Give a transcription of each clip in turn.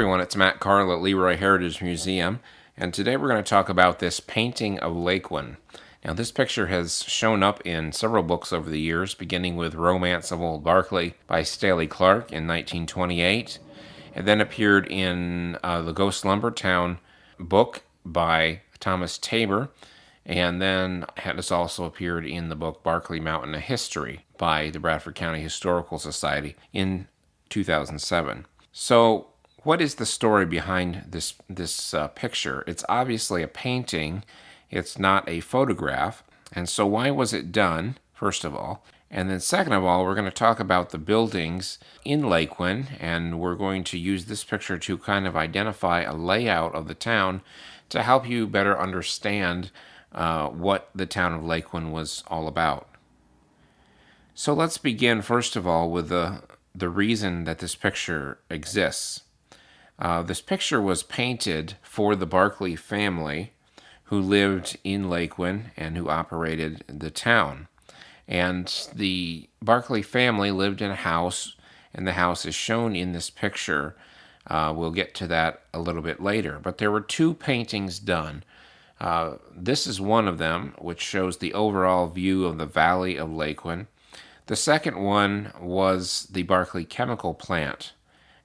everyone, it's Matt Carl at Leroy Heritage Museum, and today we're going to talk about this painting of Laquin. Now, this picture has shown up in several books over the years, beginning with Romance of Old Berkeley by Staley Clark in 1928, and then appeared in the Ghost Lumber Town book by Thomas Tabor, and then has also appeared in the book Barkley Mountain: A History by the Bradford County Historical Society in 2007. So, what is the story behind this picture? It's obviously a painting. It's not a photograph. And so why was it done, first of all? And then second of all, we're going to talk about the buildings in Laquin, and we're going to use this picture to kind of identify a layout of the town to help you better understand what the town of Laquin was all about. So let's begin, first of all, with the reason that this picture exists. This picture was painted for the Barkley family who lived in Laquin and who operated the town. And the Barkley family lived in a house, and the house is shown in this picture. We'll get to that a little bit later. But there were two paintings done. This is one of them, which shows the overall view of the valley of Laquin. The second one was the Barkley chemical plant,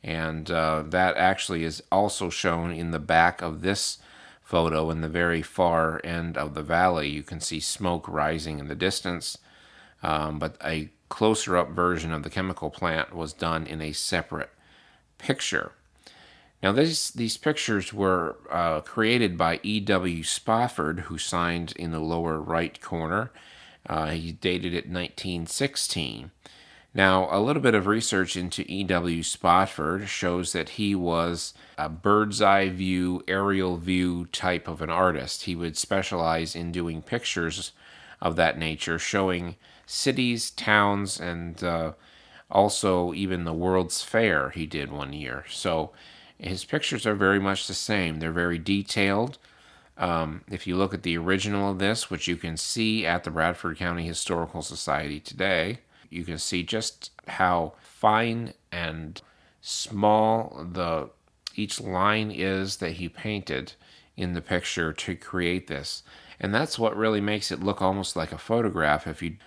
and that actually is also shown in the back of this photo in the very far end of the valley. You can see smoke rising in the distance, but a closer up version of the chemical plant was done in a separate picture. Now, these pictures were created by E.W. Spofford, who signed in the lower right corner. He dated it 1916. Now, a little bit of research into E.W. Spofford shows that he was a bird's eye view, aerial view type of an artist. He would specialize in doing pictures of that nature, showing cities, towns, and also even the World's Fair he did one year. So his pictures are very much the same. They're very detailed. If you look at the original of this, which you can see at the Bradford County Historical Society today, you can see just how fine and small each line is that he painted in the picture to create this. And that's what really makes it look almost like a photograph if you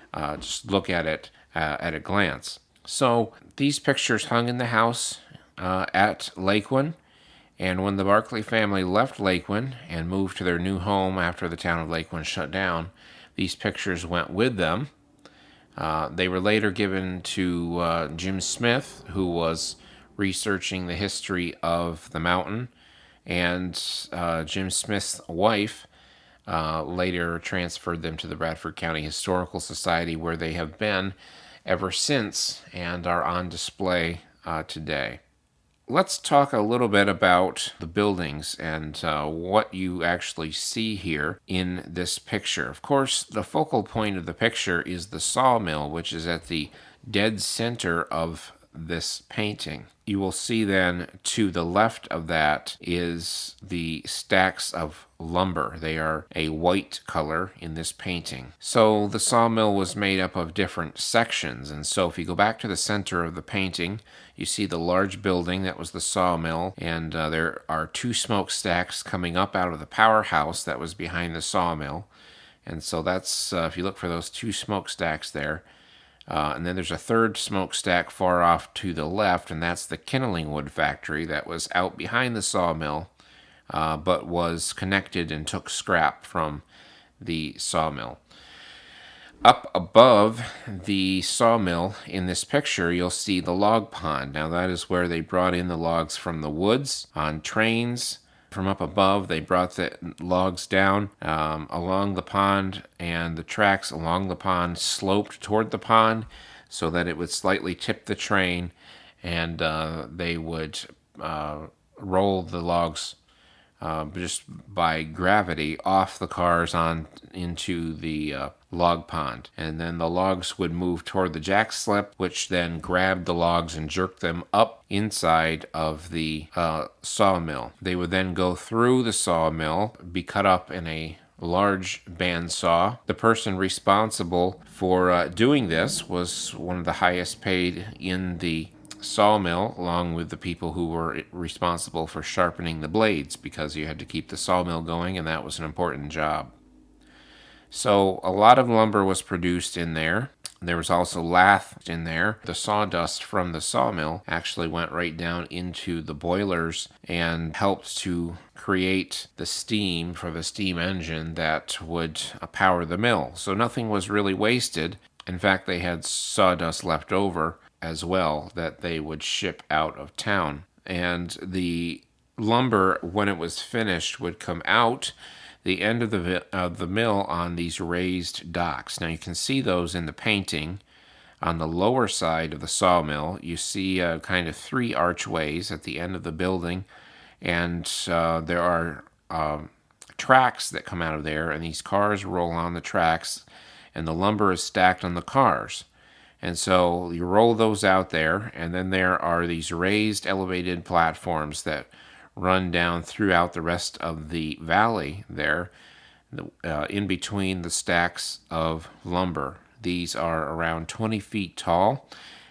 just look at it at a glance. So these pictures hung in the house at Laquin. And when the Barkley family left Laquin and moved to their new home after the town of Laquin shut down, these pictures went with them. They were later given to Jim Smith, who was researching the history of the mountain, and Jim Smith's wife later transferred them to the Bradford County Historical Society, where they have been ever since and are on display today. Let's talk a little bit about the buildings and what you actually see here in this picture. Of course, the focal point of the picture is the sawmill, which is at the dead center of this painting. You will see then to the left of that is the stacks of lumber. They are a white color in this painting. So the sawmill was made up of different sections, and so if you go back to the center of the painting, you see the large building that was the sawmill, and there are two smokestacks coming up out of the powerhouse that was behind the sawmill. And so that's, if you look for those two smokestacks there, and then there's a third smokestack far off to the left, and that's the kindling wood factory that was out behind the sawmill, but was connected and took scrap from the sawmill. Up above the sawmill in this picture, you'll see the log pond. Now, that is where they brought in the logs from the woods on trains. From up above, they brought the logs down along the pond, and the tracks along the pond sloped toward the pond so that it would slightly tip the train, and they would roll the logs just by gravity off the cars on into the log pond. And then the logs would move toward the jack slip, which then grabbed the logs and jerked them up inside of the sawmill. They would then go through the sawmill, be cut up in a large bandsaw. The person responsible for doing this was one of the highest paid in the sawmill along with the people who were responsible for sharpening the blades, because you had to keep the sawmill going, and that was an important job. So a lot of lumber was produced in there. There was also lath in there. The sawdust from the sawmill actually went right down into the boilers and helped to create the steam for the steam engine that would power the mill. So nothing was really wasted. In fact, they had sawdust left over as well that they would ship out of town. And the lumber, when it was finished, would come out the end of the mill on these raised docks. Now you can see those in the painting. On the lower side of the sawmill, you see kind of three archways at the end of the building, and there are tracks that come out of there, and these cars roll on the tracks, and the lumber is stacked on the cars. And so you roll those out there, and then there are these raised elevated platforms that run down throughout the rest of the valley there, in between the stacks of lumber. These are around 20 feet tall,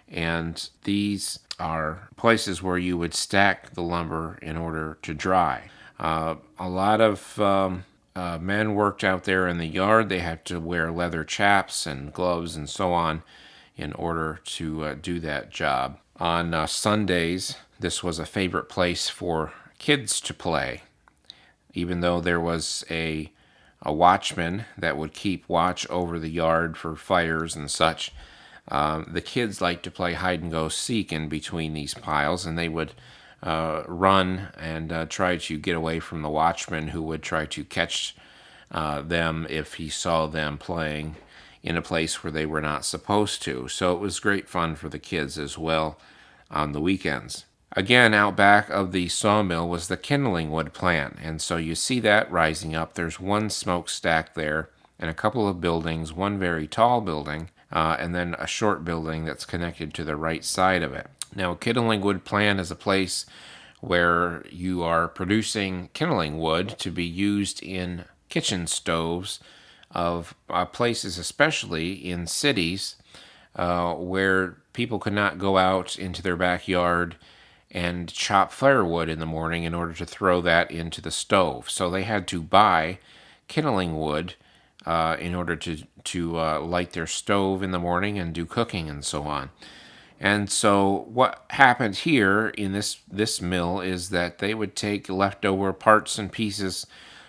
and these are places where you would stack the lumber in order to dry. A lot of men worked out there in the yard. They had to wear leather chaps and gloves and so on in order to do that job. On Sundays, this was a favorite place for kids to play, even though there was a watchman that would keep watch over the yard for fires and such. The kids liked to play hide and go seek in between these piles, and they would run and try to get away from the watchman, who would try to catch them if he saw them playing in a place where they were not supposed to. So it was great fun for the kids as well on the weekends. Again, out back of the sawmill was the kindling wood plant, and so you see that rising up. There's one smokestack there and a couple of buildings, one very tall building, and then a short building that's connected to the right side of it. Now, a kindling wood plant is a place where you are producing kindling wood to be used in kitchen stoves of places, especially in cities, where people could not go out into their backyard and chop firewood in the morning in order to throw that into the stove. So they had to buy kindling wood in order to light their stove in the morning and do cooking and so on. And so what happened here in this mill is that they would take leftover parts and pieces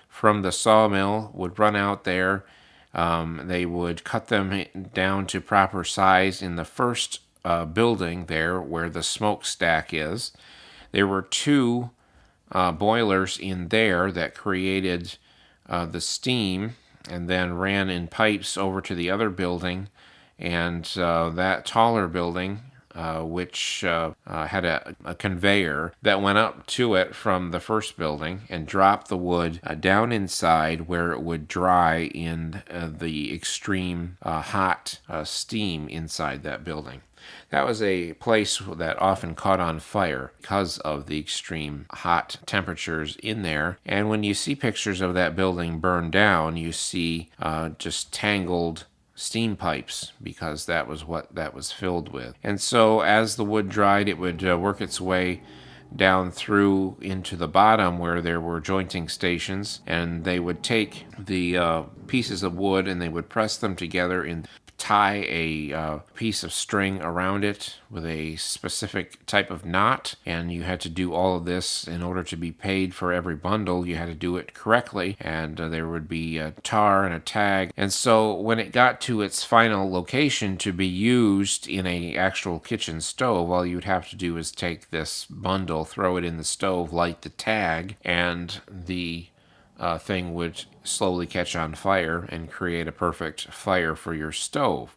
from the sawmill, would run out there. They would cut them down to proper size in the first building there where the smokestack is. There were two boilers in there that created the steam and then ran in pipes over to the other building, and that taller building, which had a conveyor that went up to it from the first building and dropped the wood down inside, where it would dry in the extreme hot steam inside that building. That was a place that often caught on fire because of the extreme hot temperatures in there. And when you see pictures of that building burned down, you see just tangled steam pipes, because that was what that was filled with. And so as the wood dried, it would work its way down through into the bottom where there were jointing stations, and they would take the pieces of wood and they would press them together and tie a piece of string around it with a specific type of knot, and you had to do all of this in order to be paid for every bundle. You had to do it correctly, and there would be a tar and a tag. And so when it got to its final location to be used in a actual kitchen stove, all you'd have to do is take this bundle, throw it in the stove, light the tag, and the thing would slowly catch on fire and create a perfect fire for your stove.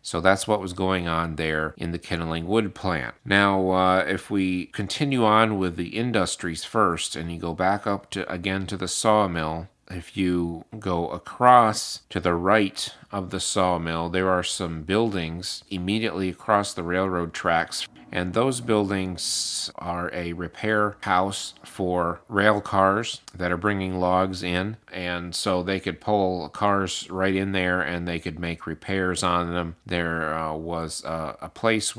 So that's what was going on there in the kindling wood plant. Now, if we continue on with the industries first, and you go back up to again to the sawmill, If you go across to the right of the sawmill, there are some buildings immediately across the railroad tracks. And those buildings are a repair house for rail cars that are bringing logs in. And so they could pull cars right in there and they could make repairs on them. There was a place,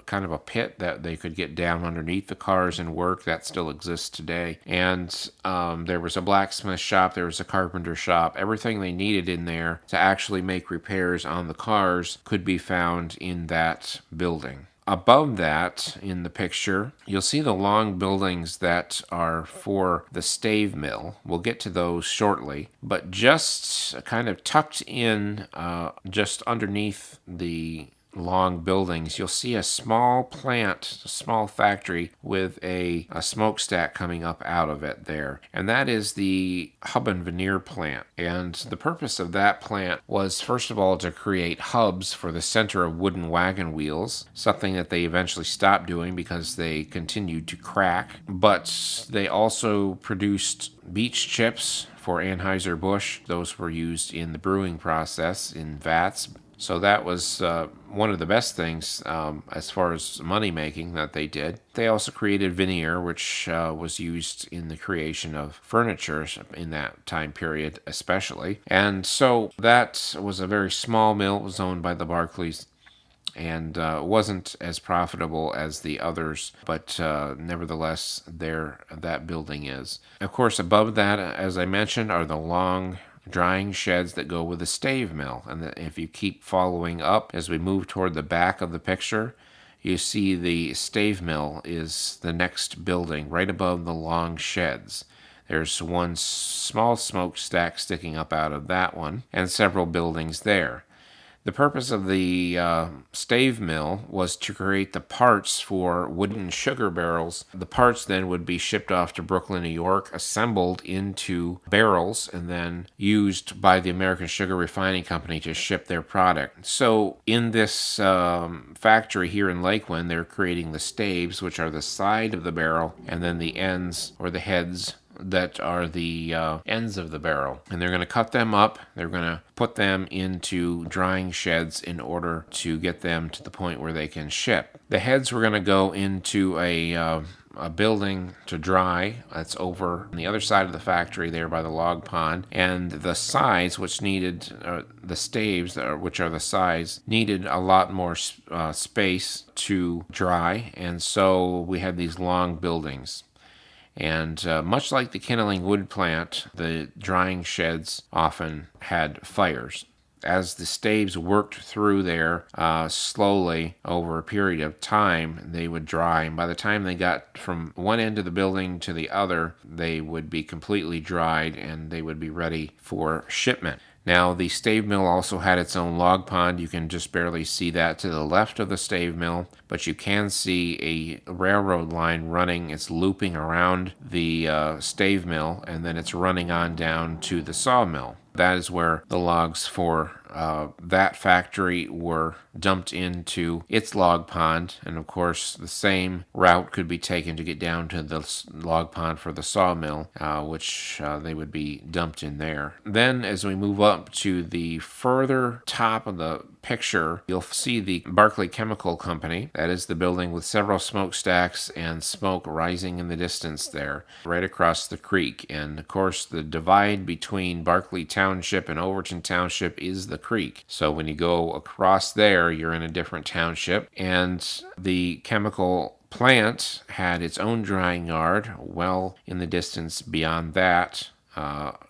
kind of a pit that they could get down underneath the cars and work. That still exists today. And there was a blacksmith shop, there was a carpenter shop. Everything they needed in there to actually make repairs on the cars could be found in that building. Above that, in the picture, you'll see the long buildings that are for the stave mill. We'll get to those shortly. But just kind of tucked in, just underneath the long buildings, you'll see a small plant, a small factory with a smokestack coming up out of it there. And that is the hub and veneer plant. And the purpose of that plant was, first of all, to create hubs for the center of wooden wagon wheels, something that they eventually stopped doing because they continued to crack. But they also produced beech chips for Anheuser-Busch. Those were used in the brewing process in vats. So that was one of the best things as far as money making that they did. They also created veneer, which was used in the creation of furniture in that time period especially. And so that was a very small mill. It was owned by the Barclays and wasn't as profitable as the others, but nevertheless, there that building is. Of course, above that, as I mentioned, are the long drying sheds that go with the stave mill. And if you keep following up as we move toward the back of the picture, you see the stave mill is the next building right above the long sheds. There's one small smokestack sticking up out of that one and several buildings there. The purpose of the stave mill was to create the parts for wooden sugar barrels. The parts then would be shipped off to Brooklyn, New York, assembled into barrels, and then used by the American Sugar Refining Company to ship their product. So in this factory here in Laquin, they're creating the staves, which are the side of the barrel, and then the ends or the heads that are the ends of the barrel. And they're going to cut them up. They're going to put them into drying sheds in order to get them to the point where they can ship. The heads were going to go into a building to dry. That's over on the other side of the factory there by the log pond. And the sides, which needed, the staves, which are the sides, needed a lot more space to dry. And so we had these long buildings. And much like the kindling wood plant, the drying sheds often had fires. As the staves worked through there slowly over a period of time, they would dry. And by the time they got from one end of the building to the other, they would be completely dried and they would be ready for shipment. Now, the stave mill also had its own log pond. You can just barely see that to the left of the stave mill, but you can see a railroad line running. It's looping around the stave mill, and then it's running on down to the sawmill. That is where the logs for that factory were dumped into its log pond. And of course, the same route could be taken to get down to the log pond for the sawmill, which they would be dumped in there. Then as we move up to the further top of the picture, you'll see the Barclay Chemical Company. That is the building with several smokestacks and smoke rising in the distance there, right across the creek. And of course, the divide between Barclay Township and Overton Township is the creek. So when you go across there, you're in a different township. And the chemical plant had its own drying yard well in the distance beyond that.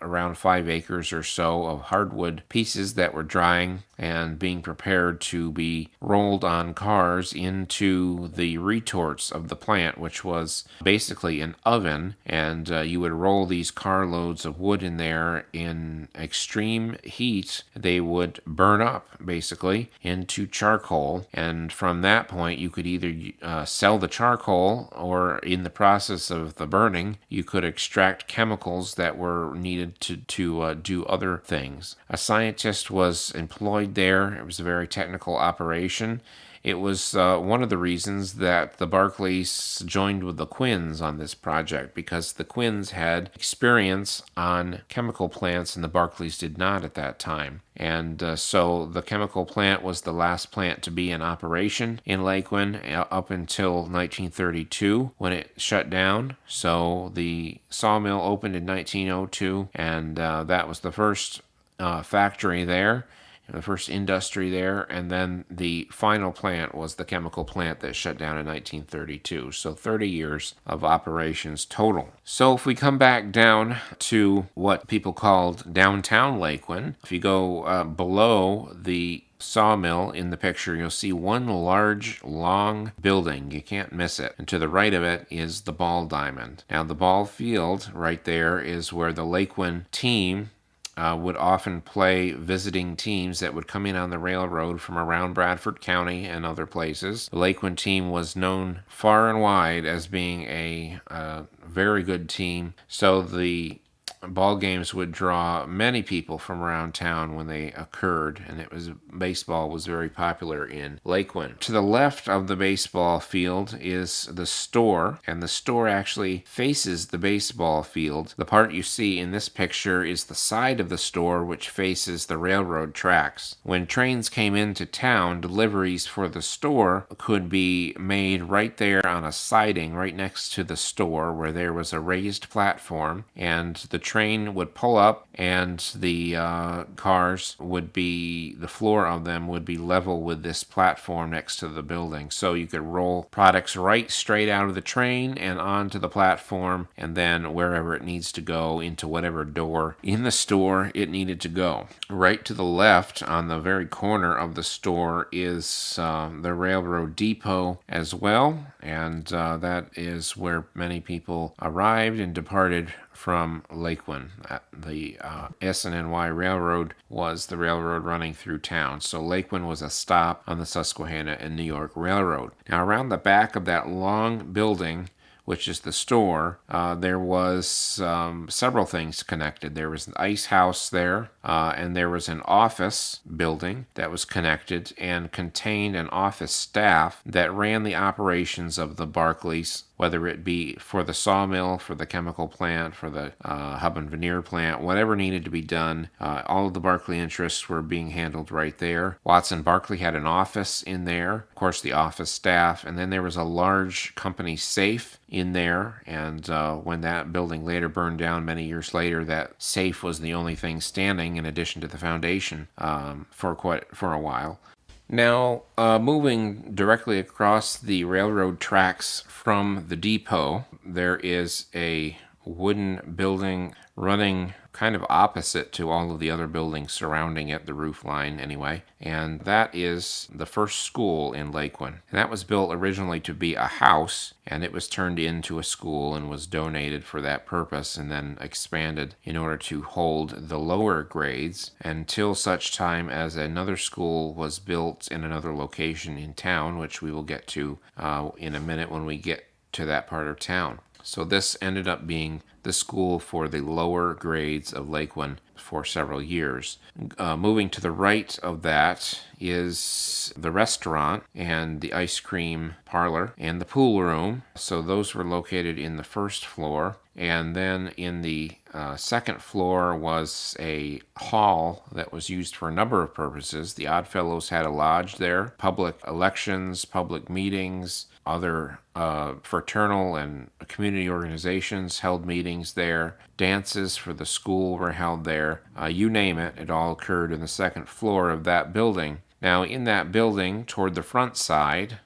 Around 5 acres or so of hardwood pieces that were drying and being prepared to be rolled on cars into the retorts of the plant, which was basically an oven. And you would roll these carloads of wood in there in extreme heat. They would burn up basically into charcoal. And from that point, you could either sell the charcoal, or in the process of the burning, you could extract chemicals that were needed to do other things. A scientist was employed there. It was a very technical operation, It was one of the reasons that the Barclays joined with the Quins on this project, because the Quins had experience on chemical plants and the Barclays did not at that time. And so the chemical plant was the last plant to be in operation in Laquin up until 1932 when it shut down. So the sawmill opened in 1902, and that was the first factory there, the first industry there, and then the final plant was the chemical plant that shut down in 1932. So 30 years of operations total. So if we come back down to what people called downtown Laquin, if you go below the sawmill in the picture, you'll see one large, long building. You can't miss it. And to the right of it is the ball diamond. Now, the ball field right there is where the Laquin team would often play visiting teams that would come in on the railroad from around Bradford County and other places. The Laquin team was known far and wide as being a very good team. So the ball games would draw many people from around town when they occurred, and baseball was very popular in Laquin. To the left of the baseball field is the store, and the store actually faces the baseball field. The part you see in this picture is the side of the store, which faces the railroad tracks. When trains came into town, deliveries for the store could be made right there on a siding right next to the store, where there was a raised platform, and the train would pull up, and the cars would be, the floor of them would be level with this platform next to the building. So you could roll products right straight out of the train and onto the platform, and then wherever it needs to go, into whatever door in the store it needed to go. Right to the left, on the very corner of the store, is the railroad depot as well, and that is where many people arrived and departed from Laquin. The S&NY Railroad was the railroad running through town. So Laquin was a stop on the Susquehanna and New York Railroad. Now, around the back of that long building, which is the store, there was several things connected. There was an ice house there, and there was an office building that was connected and contained an office staff that ran the operations of the Barclays, whether it be for the sawmill, for the chemical plant, for the hub and veneer plant, whatever needed to be done. All of the Barclay interests were being handled right there. Watson Barclay had an office in there, of course the office staff, and then there was a large company safe in there, and when that building later burned down many years later, that safe was the only thing standing in addition to the foundation for a while. Now, moving directly across the railroad tracks from the depot, there is a wooden building running kind of opposite to all of the other buildings surrounding it, the roof line anyway, and that is the first school in Laquin. And that was built originally to be a house, and it was turned into a school and was donated for that purpose, and then expanded in order to hold the lower grades until such time as another school was built in another location in town, which we will get to in a minute when we get to that part of town. So this ended up being the school for the lower grades of Laquin for several years. Moving to the right of that is the restaurant and the ice cream parlor and the pool room. So those were located in the first floor. And then in the second floor was a hall that was used for a number of purposes. The Oddfellows had a lodge there, public elections, public meetings, other fraternal and community organizations held meetings there. Dances for the school were held there. You name it, it all occurred in the second floor of that building. Now, in that building, toward the front side,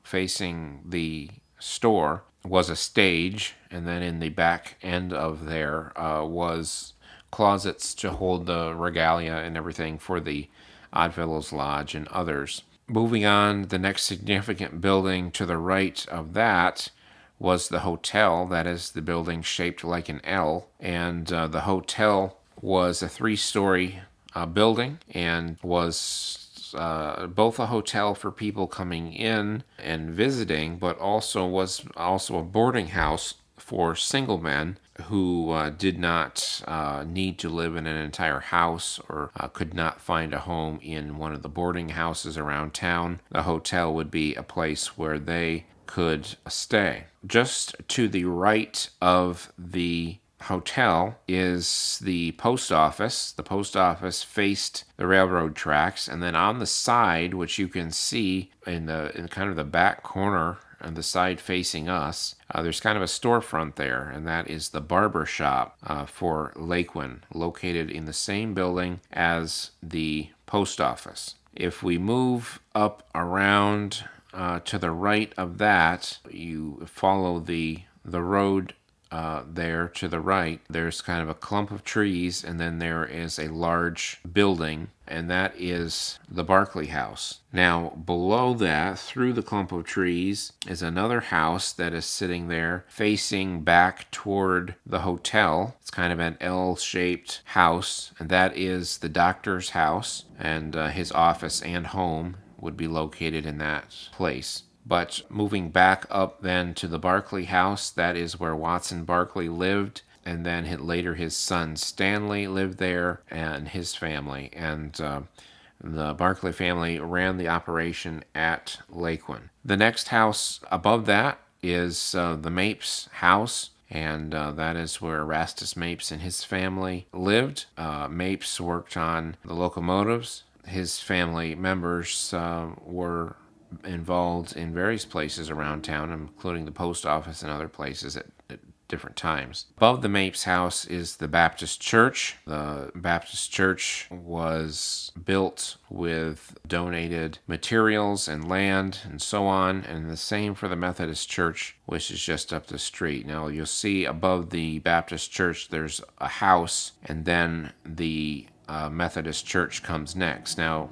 facing the store, was a stage, and then in the back end of there was closets to hold the regalia and everything for the Oddfellows Lodge and others. Moving on, the next significant building to the right of that was the hotel. That is the building shaped like an L, and the hotel was a 3-story building and was both a hotel for people coming in and visiting, but also was a boarding house for single men who did not need to live in an entire house or could not find a home in one of the boarding houses around town, the hotel would be a place where they could stay. Just to the right of the hotel is the post office. The post office faced the railroad tracks, and then on the side, which you can see in kind of the back corner on the side facing us, there's kind of a storefront there, and that is the barber shop for Laquin, located in the same building as the post office. If we move up around to the right of that, you follow the road there to the right. There's kind of a clump of trees, and then there is a large building, and that is the Barclay House. Now, below that, through the clump of trees, is another house that is sitting there facing back toward the hotel. It's kind of an L-shaped house, and that is the doctor's house, and his office and home would be located in that place. But moving back up then to the Barclay House, that is where Watson Barclay lived, and then later his son Stanley lived there and his family. And the Barclay family ran the operation at Laquin. The next house above that is the Mapes house, and that is where Erastus Mapes and his family lived. Mapes worked on the locomotives. His family members were involved in various places around town, including the post office and other places at different times. Above the Mapes house is the Baptist church. The Baptist church was built with donated materials and land and so on, and the same for the Methodist church, which is just up the street. Now you'll see above the Baptist church there's a house, and then the Methodist church comes next. Now,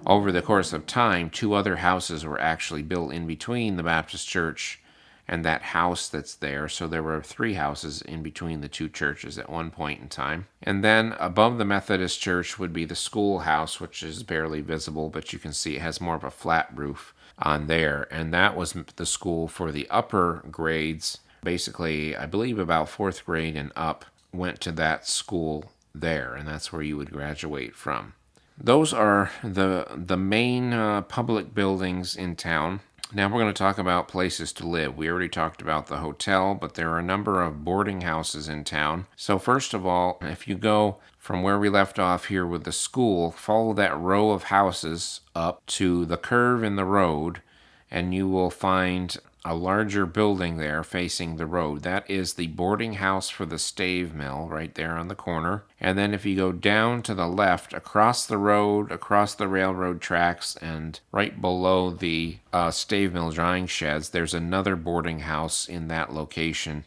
over the course of time, 2 other houses were actually built in between the Baptist church and that house that's there. So there were 3 houses in between the 2 churches at one point in time. And then above the Methodist church would be the schoolhouse, which is barely visible, but you can see it has more of a flat roof on there. And that was the school for the upper grades. Basically, I believe about 4th grade and up went to that school there, and that's where you would graduate from. Those are the main public buildings in town. Now we're going to talk about places to live. We already talked about the hotel, but there are a number of boarding houses in town. So first of all, if you go from where we left off here with the school, follow that row of houses up to the curve in the road, and you will find a larger building there facing the road. That is the boarding house for the stave mill right there on the corner. And then if you go down to the left, across the road, across the railroad tracks, and right below the stave mill drying sheds, there's another boarding house in that location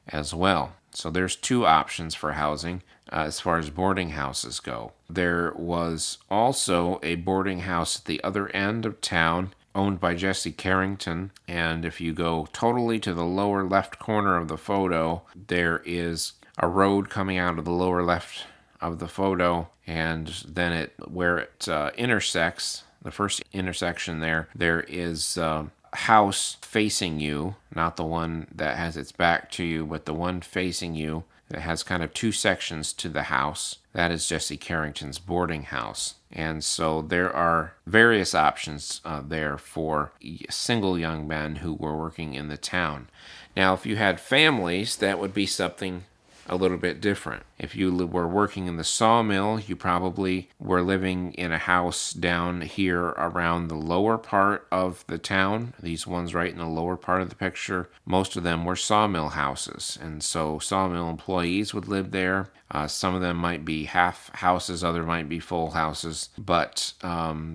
as well. So there's 2 options for housing as far as boarding houses go. There was also a boarding house at the other end of town owned by Jesse Carrington, and if you go totally to the lower left corner of the photo, there is a road coming out of the lower left of the photo, and then where it intersects, the first intersection there is a house facing you, not the one that has its back to you, but the one facing you that has kind of 2 sections to the house. That is Jesse Carrington's boarding house. And so there are various options there for single young men who were working in the town. Now, if you had families, that would be something a little bit different. If you were working in the sawmill, you probably were living in a house down here around the lower part of the town. These ones right in the lower part of the picture, most of them were sawmill houses. And so sawmill employees would live there. Some of them might be half houses, other might be full houses, but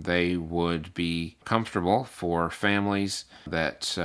they would be comfortable for families that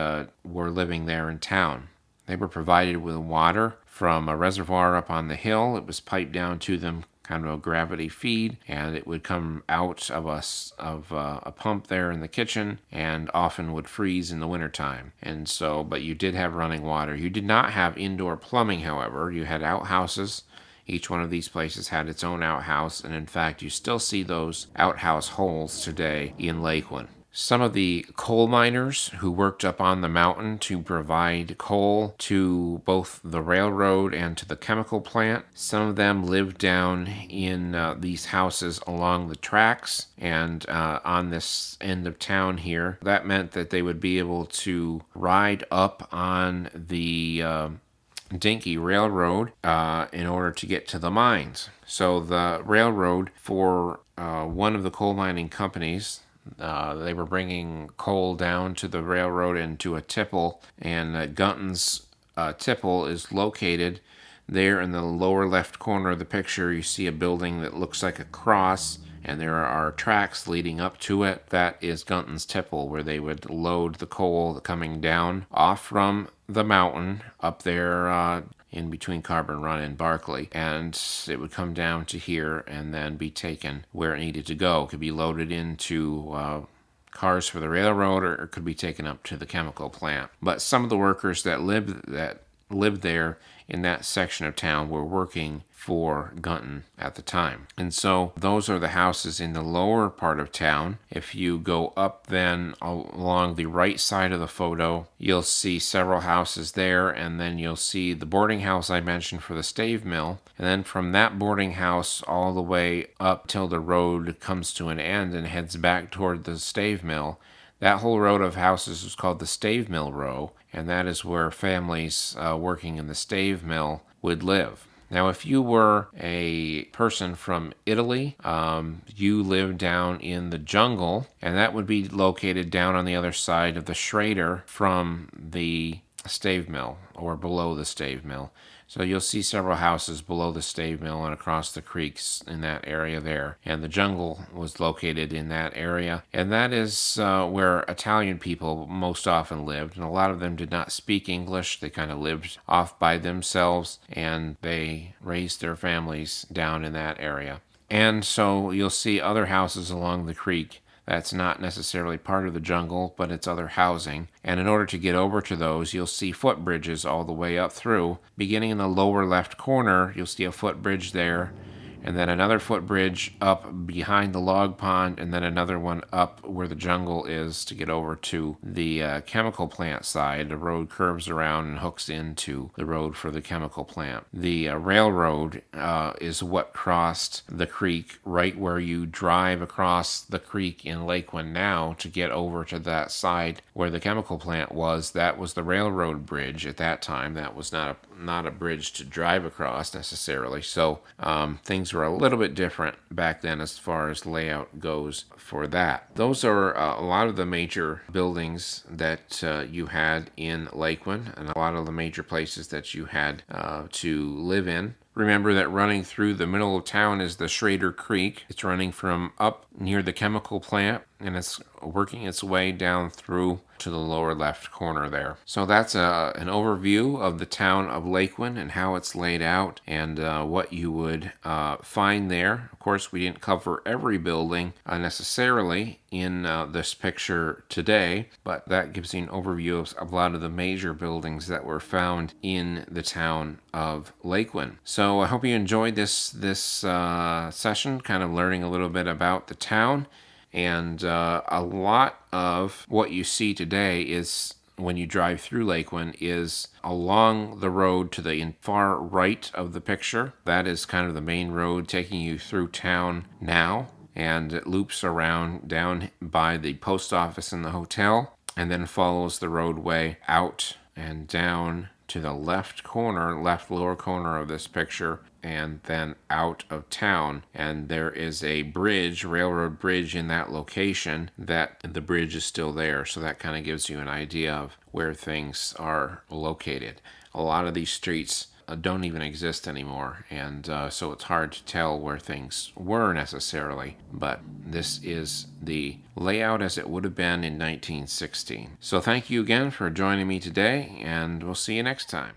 were living there in town. They were provided with water from a reservoir up on the hill. It was piped down to them, kind of a gravity feed, and it would come out of a pump there in the kitchen, and often would freeze in the wintertime. And so, but you did have running water. You did not have indoor plumbing, however. You had outhouses. Each one of these places had its own outhouse, and in fact, you still see those outhouse holes today in Laquin. Some of the coal miners who worked up on the mountain to provide coal to both the railroad and to the chemical plant, some of them lived down in these houses along the tracks and on this end of town here. That meant that they would be able to ride up on the dinky railroad in order to get to the mines. So the railroad for one of the coal mining companies, they were bringing coal down to the railroad into a tipple, and Gunton's tipple is located there in the lower left corner of the picture. You see a building that looks like a cross, and there are tracks leading up to it. That is Gunton's tipple, where they would load the coal coming down off from the mountain up there in between Carbon Run and Barkley, and it would come down to here and then be taken where it needed to go. It could be loaded into cars for the railroad, or it could be taken up to the chemical plant. But some of the workers that lived there in that section of town were working for Gunton at the time. And so those are the houses in the lower part of town. If you go up then along the right side of the photo, you'll see several houses there, and then you'll see the boarding house I mentioned for the stave mill. And then from that boarding house all the way up till the road comes to an end and heads back toward the stave mill, that whole road of houses is called the stave mill row, and that is where families working in the stave mill would live. Now, if you were a person from Italy, you lived down in the jungle, and that would be located down on the other side of the Schrader from the stave mill, or below the stave mill. So you'll see several houses below the stave mill and across the creeks in that area there. And the jungle was located in that area. And that is where Italian people most often lived. And a lot of them did not speak English. They kind of lived off by themselves, and they raised their families down in that area. And so you'll see other houses along the creek. That's not necessarily part of the jungle, but it's other housing. And in order to get over to those, you'll see footbridges all the way up through. Beginning in the lower left corner, you'll see a footbridge there, and then another footbridge up behind the log pond, and then another one up where the jungle is to get over to the chemical plant side. The road curves around and hooks into the road for the chemical plant. The railroad is what crossed the creek right where you drive across the creek in Laquin now to get over to that side where the chemical plant was. That was the railroad bridge at that time. That was not a bridge to drive across necessarily. So things were a little bit different back then as far as layout goes for that. Those are a lot of the major buildings that you had in Laquin, and a lot of the major places that you had to live in. Remember that running through the middle of town is the Schrader Creek. It's running from up near the chemical plant, and it's working its way down through to the lower left corner there. So that's an overview of the town of Laquin and how it's laid out, and what you would find there. Of course, we didn't cover every building necessarily in this picture today, but that gives you an overview of a lot of the major buildings that were found in the town of Laquin. So I hope you enjoyed this session, kind of learning a little bit about the town. And a lot of what you see today is, when you drive through Laquin, is along the road to the far right of the picture. That is kind of the main road taking you through town now, and it loops around down by the post office and the hotel, and then follows the roadway out and down to the left lower corner of this picture, and then out of town. And there is a bridge, railroad bridge, in that location. That the bridge is still there, so that kind of gives you an idea of where things are located. A lot of these streets don't even exist anymore, and so it's hard to tell where things were necessarily, but this is the layout as it would have been in 1916. So thank you again for joining me today, and we'll see you next time.